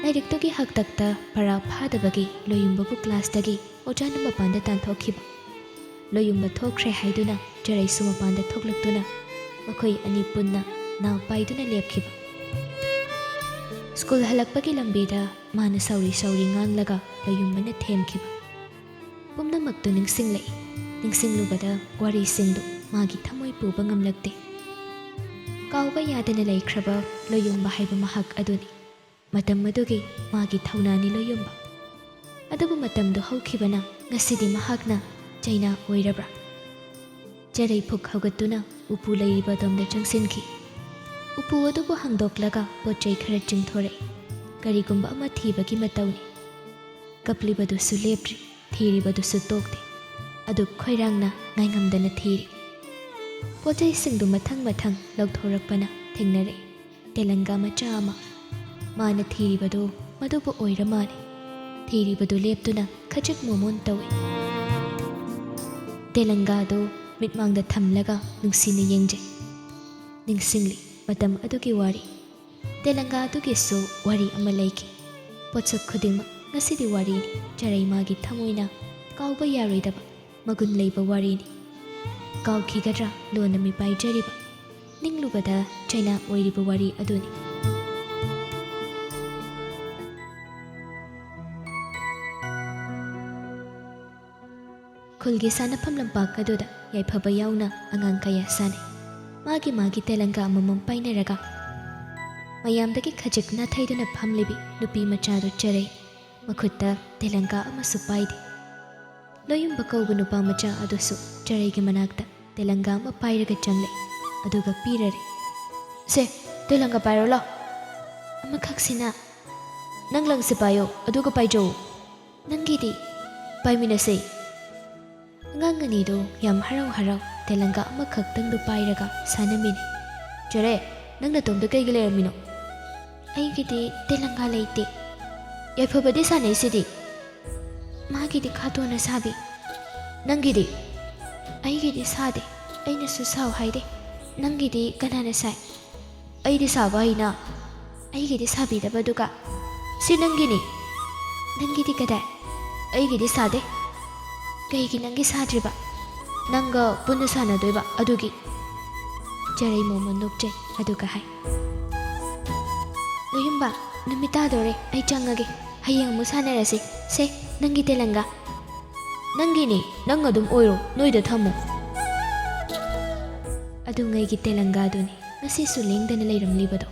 ꯂꯥꯏꯔꯤꯛꯇꯨꯒꯤ ꯍꯥꯛꯇꯛꯇ ꯄꯔꯥ ꯐꯥꯗꯕꯒꯤ ꯂꯣꯌꯨꯝꯕꯕꯨ ꯀ꯭ꯂꯥꯁꯇꯒꯤ ꯑꯣꯖꯥꯅ ꯃꯄꯥꯟꯗ ꯇꯥꯟꯊꯣꯛꯈꯤꯕ꯫ ꯂꯣꯌꯨꯝꯕ ꯊꯣꯛꯈ꯭ꯔꯦ ꯍꯥꯏꯗꯨꯅ ꯆꯔꯩꯁꯨ ꯃꯄꯥꯟꯗ ꯊꯣꯛꯂꯛꯇꯨꯅ ꯃꯈꯣꯏ ꯑꯅꯤ ꯄꯨꯟꯅ ꯅꯥꯎ ꯄꯥꯏꯗꯨꯅ ꯂꯦꯞꯈꯤꯕ꯫ ꯁ꯭ꯀꯨꯜ ꯍꯜꯂꯛꯄꯒꯤ ꯂꯝꯕꯤꯗ ꯃꯥꯅ ꯁꯧꯔꯤ ꯁꯧꯔꯤ ꯉꯥꯡꯂꯒ ꯂꯣꯌꯨꯝꯕꯅ ꯊꯦꯝꯈꯤꯕ ꯄꯨꯝꯅꯃꯛꯇꯨ ꯅꯤꯡꯁꯤꯡꯂꯛꯏ꯫ ꯅꯤꯡꯁꯤꯡꯂꯨꯕꯗ ꯋꯥꯔꯤꯁꯤꯡꯗꯨ ꯃꯥꯒꯤ ꯊꯃꯣꯏ ꯄꯨꯕ ꯉꯝꯂꯛꯇꯦ꯫ ꯀꯥꯎꯕ ꯌꯥꯗꯅ ꯂꯩꯈ꯭ꯔꯕ ꯂꯣꯌꯨꯝꯕ ꯍꯥꯏꯕ ꯃꯍꯥꯛ ꯑꯗꯨꯅꯤ꯫ ꯃꯇꯝ ꯑꯗꯨꯒꯤ ꯃꯥꯒꯤ ꯊꯧꯅꯥꯅꯤ ꯂꯣꯌꯨꯝꯕ꯫ ꯑꯗꯨꯕꯨ ꯃꯇꯝꯗꯨ ꯍꯧꯈꯤꯕꯅ ꯉꯁꯤꯗꯤ ꯃꯍꯥꯛꯅ ꯆꯩꯅꯥ ꯑꯣꯏꯔꯕ꯭ꯔꯥ? ꯆꯔꯩ ꯐꯨꯛ ꯍꯧꯒꯠꯇꯨꯅ ꯎꯄꯨ ꯂꯩꯔꯤꯕ ꯑꯗꯣꯝꯗ ꯆꯪꯁꯤꯟꯈꯤ꯫ ꯎꯄꯨ ꯑꯗꯨꯕꯨ ꯍꯥꯡꯗꯣꯛꯂꯒ ꯄꯣꯠ ꯆꯩ ꯈꯔ ꯆꯤꯡꯊꯣꯔꯛꯏ꯫ ꯀꯔꯤꯒꯨꯝꯕ ꯑꯃ ꯊꯤꯕꯒꯤ ꯃꯇꯧꯅꯤ꯫ ꯀꯞꯂꯤꯕꯗꯨꯁꯨ ꯂꯦꯞꯇ꯭ꯔꯤ, ꯊꯤꯔꯤꯕꯗꯨꯁꯨ ꯇꯣꯛꯇꯦ꯫ ꯑꯗꯨꯛ ꯈꯣꯏꯔꯥꯡꯅ ꯉꯥꯏꯉꯝꯗꯅ ꯊꯤꯔꯤ꯫ ꯄꯣꯠ ꯆꯩꯁꯤꯡꯗꯨ ꯃꯊꯪ ꯃꯊꯪ ꯂꯧꯊꯣꯔꯛꯄꯅ ꯊꯦꯡꯅꯔꯛꯏ ꯇꯦꯂꯪꯒꯥ ꯃꯆꯥ ꯑꯃ꯫ ꯃꯥꯅ ꯊꯤꯔꯤꯕꯗꯨ ꯃꯗꯨꯕꯨ ꯑꯣꯏꯔ ꯃꯥꯜꯂꯤ꯫ ꯊꯤꯔꯤꯕꯗꯨ ꯂꯦꯞꯇꯨꯅ ꯈꯖꯤꯛ ꯃꯣꯃꯣꯟ ꯇꯧꯏ꯫ ꯇꯦꯂꯪꯒꯥꯗꯨ ꯃꯤꯠꯃꯥꯡꯗ ꯊꯝꯂꯒ ꯅꯨꯡꯁꯤꯅ ꯌꯦꯡꯖꯩ꯫ ꯅꯤꯡꯁꯤꯡꯂꯤ ꯃꯇꯝ ꯑꯗꯨꯒꯤ ꯋꯥꯔꯤ꯫ ꯇꯦꯂꯪꯒꯥ ꯑꯗꯨꯒꯤꯁꯨ ꯋꯥꯔꯤ ꯑꯃ ꯂꯩꯈꯤ꯫ ꯄꯣꯠꯁꯛ ꯈꯨꯗꯤꯡꯃꯛ ꯉꯁꯤꯗꯤ ꯋꯥꯔꯤꯅꯤ꯫ ꯆꯔꯩ ꯃꯥꯒꯤ ꯊꯃꯣꯏꯅ ꯀꯥꯎꯕ ꯌꯥꯔꯣꯏꯗꯕ ꯃꯒꯨꯟ ꯂꯩꯕ ꯋꯥꯔꯤꯅꯤ꯫ ꯀꯥꯎꯈꯤꯒꯗ꯭ꯔꯥ ꯂꯣꯟꯅ ꯃꯤꯄꯥꯏꯖꯔꯤꯕ ꯅꯤꯡꯂꯨꯕꯗ ꯆꯩꯅꯥ ꯑꯣꯏꯔꯤꯕ ꯋꯥꯔꯤ ꯑꯗꯨꯅꯤ꯫ ꯈꯨꯜꯒꯤ ꯁꯥꯟꯅꯐꯝ ꯂꯝꯄꯥꯛ ꯑꯗꯨꯗ ꯌꯥꯏꯐꯕ ꯌꯥꯎꯅ ꯑꯉꯥꯡ ꯀꯌꯥ ꯁꯥꯟꯅꯩ꯫ ꯃꯥꯒꯤ ꯃꯥꯒꯤ ꯇꯦꯂꯪꯒꯥ ꯑꯃꯃꯝ ꯄꯥꯏꯅꯔꯒ ꯃꯌꯥꯝꯗꯒꯤ ꯈꯖꯤꯛ ꯅꯥꯊꯩꯗꯨꯅ ꯐꯝꯂꯤꯕꯤ ꯅꯨꯄꯤ ꯃꯆꯥꯗꯨ ꯆꯔꯩ꯫ ꯃꯈꯨꯠꯇ ꯇꯦꯂꯪꯒꯥ ꯑꯃꯁꯨ ꯄꯥꯏꯗꯦ꯫ ꯂꯣꯌꯨꯝꯕ ꯀꯧꯕ ꯅꯨꯄꯥ ꯃꯆꯥ ꯑꯗꯨꯁꯨ ꯆꯔꯩꯒꯤ ꯃꯅꯥꯛꯇ ꯇꯦꯂꯪꯒꯥ ꯑꯃ ꯄꯥꯏꯔꯒ ꯆꯪꯂꯛꯏ꯫ ꯑꯗꯨꯒ ꯄꯤꯔꯔꯦ꯫ ꯁꯦ ꯇꯦꯂꯪꯒꯥ ꯄꯥꯏꯔꯣ ꯂꯥꯎ꯫ ꯑꯃꯈꯛꯁꯤꯅ ꯅꯪ ꯂꯪꯁꯦ ꯄꯥꯏꯌꯣ ꯑꯗꯨꯒ ꯄꯥꯏꯖꯧ꯫ ꯅꯪꯒꯤꯗꯤ ꯄꯥꯏꯃꯤꯟꯅꯁꯦ꯫ ꯑꯉꯥꯡ ꯑꯅꯤꯗꯨ ꯌꯥꯝ ꯍꯔꯥꯎ ꯍꯔꯥꯎ ꯇꯦꯂꯪꯒꯥ ꯑꯃꯈꯛꯇꯪꯗꯨ ꯄꯥꯏꯔꯒ ꯁꯥꯟꯅꯃꯤꯟꯅꯩ꯫ ꯆꯔꯦ ꯅꯪ ꯅꯇꯣꯝꯗ ꯀꯩꯒꯤ ꯂꯩꯔꯝꯃꯤꯅꯣ? ꯑꯩꯒꯤꯗꯤ ꯇꯦꯂꯪꯒꯥ ꯂꯩꯇꯦ꯫ ꯌꯥꯏꯐꯕꯗꯤ ꯁꯥꯟꯅꯩꯁꯤꯗꯤ꯫ ꯃꯥꯒꯤꯗꯤ ꯈꯥꯇꯣꯟꯅ ꯁꯥꯕꯤ꯫ ꯅꯪꯒꯤꯗꯤ? ꯑꯩꯒꯤꯗꯤ ꯁꯥꯗꯦ꯫ ꯑꯩꯅꯁꯨ ꯁꯥꯎ ꯍꯥꯏꯗꯦ꯫ ꯅꯪꯒꯤꯗꯤ ꯀꯅꯥꯅ ꯁꯥꯏ? ꯑꯩꯗꯤ ꯁꯥꯕ ꯍꯩꯅ꯫ ꯑꯩꯒꯤꯗꯤ ꯁꯥꯕꯤꯗꯕꯗꯨꯒ꯫ ꯁꯤ ꯅꯪꯒꯤꯅꯤ꯫ ꯅꯪꯒꯤꯗꯤ ꯀꯗꯥꯏ? ꯑꯩꯒꯤꯗꯤ ꯁꯥꯗꯦ꯫ ꯀꯩꯒꯤ ꯅꯪꯒꯤ ꯁꯥꯗ꯭ꯔꯤꯕ? ꯅꯪꯒ ꯄꯨꯟꯅ ꯁꯥꯟꯅꯗꯣꯏꯕ ꯑꯗꯨꯒꯤ꯫ ꯆꯔꯩ ꯃꯣꯃꯣꯟ ꯅꯣꯛꯆꯩ ꯑꯗꯨꯒ ꯍꯥꯏ ꯂꯣꯌꯨꯝꯕ ꯅꯨꯃꯤꯠ ꯇꯥꯗꯣꯔꯦ ꯑꯩ ꯆꯪꯉꯒꯦ꯫ ꯍꯌꯦꯡ ꯑꯃꯨꯛ ꯁꯥꯟꯅꯔꯁꯤ꯫ ꯁꯦ ꯅꯪꯒꯤ ꯇꯦꯂꯪꯒꯥ꯫ ꯅꯪꯒꯤꯅꯤ ꯅꯪ ꯑꯗꯨꯝ ꯑꯣꯏꯔꯣ ꯅꯣꯏꯗ ꯊꯝꯃꯣ꯫ ꯑꯗꯨꯉꯩꯒꯤ ꯇꯦꯂꯪꯒꯥꯗꯨꯅꯤ ꯉꯁꯤꯁꯨ ꯂꯦꯡꯗꯅ ꯂꯩꯔꯝꯂꯤꯕꯗꯣ꯫